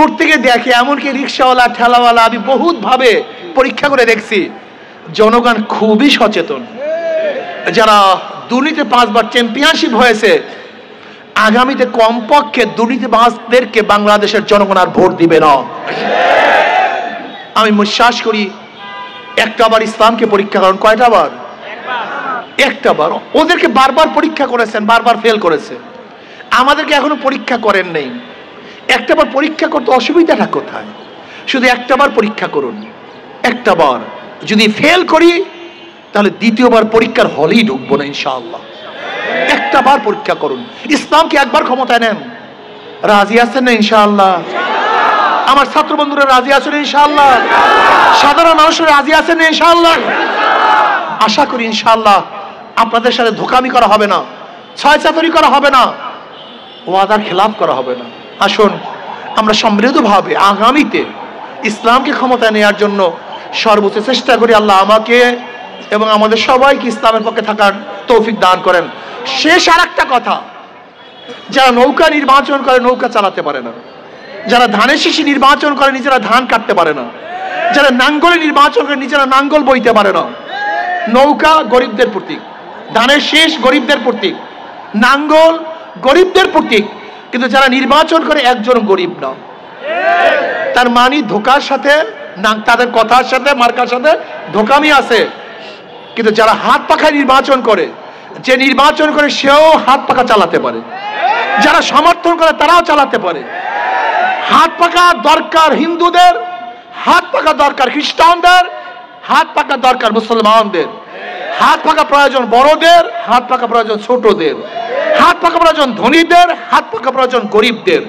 প্রত্যেকে দেখে, এমনকি রিক্সাওয়ালা ঠেলাওয়ালা আমি বহুত ভাবে পরীক্ষা করে দেখছি, জনগণ খুবই সচেতন। যারা দুর্নীতি 5 বার চ্যাম্পিয়নশিপ হয়েছে, আগামীতে কমপক্ষে দুর্নীতিবাজদেরকে বাংলাদেশের জনগণ আর ভোট দিবে না। আমি বিশ্বাস করি একটা বার ইসলামকে পরীক্ষা করেন, কয়টা বার? একটা বার। ওদেরকে বারবার পরীক্ষা করেছেন, বারবার ফেল করেছে। আমাদেরকে এখনো পরীক্ষা করেন নেই। একটা বার পরীক্ষা করতে অসুবিধাটা কোথায়? শুধু একটা বার পরীক্ষা করুন। একটা বার যদি ফেল করি তাহলে দ্বিতীয়বার পরীক্ষার হলেই ঢুকবো না ইনশাআল্লাহ। একটা বার পরীক্ষা করুন। ইসলামকে একবার ক্ষমতায় নেন, রাজি আছেন না ইনশাআল্লাহ? আমার ছাত্র বন্ধুরা রাজি আছেন ইনশাআল্লাহ? সাধারণ মানুষরা রাজি আছেন ইনশাআল্লাহ? আশা করি ইনশাআল্লাহ আপনাদের সাথে ধোঁকামি করা হবে না, ছয়চাতুরি করা হবে না, ওয়াদার খেলাফ করা হবে না। আসুন আমরা সমৃদ্ধভাবে আগামীতে ইসলামকে ক্ষমতায় নেওয়ার জন্য সর্বোচ্চ চেষ্টা করি। আল্লাহ আমাকে এবং আমাদের সবাইকে ইসলামের পক্ষে থাকার তৌফিক দান করেন। শেষ আর একটা কথা, যারা নৌকা নির্বাচন করে নৌকা চালাতে পারে না, যারা ধানের শীষে নির্বাচন করে নিজেরা ধান কাটতে পারে না, যারা নাঙ্গলে নির্বাচন করে নিজেরা নাঙ্গল বইতে পারে না। নৌকা গরিবদের প্রতীক, ধানের শীষ গরিবদের প্রতীক, নাঙ্গল গরিবদের প্রতীক, কিন্তু যারা নির্বাচন করে একজন গরিব না। তার মানে ধোকার সাথে, তাদের কথার সাথে মার্কার সাথে ধোকামি আছে। কিন্তু যারা হাত পাখায় নির্বাচন করে, যে নির্বাচন করে সেও হাত পাখা চালাতে পারে, যারা সমর্থন করে তারাও চালাতে পারে। হাত পাখা দরকার হিন্দুদের, হাত পাখা দরকার খ্রিস্টানদের, হাত পাখা দরকার মুসলমানদের, হাত পাখা প্রয়োজন বড়দের, হাত পাখা প্রয়োজন ছোটদের, হাত পাখা প্রয়োজন ধনীদের, হাত পাখা প্রয়োজন গরিবদের।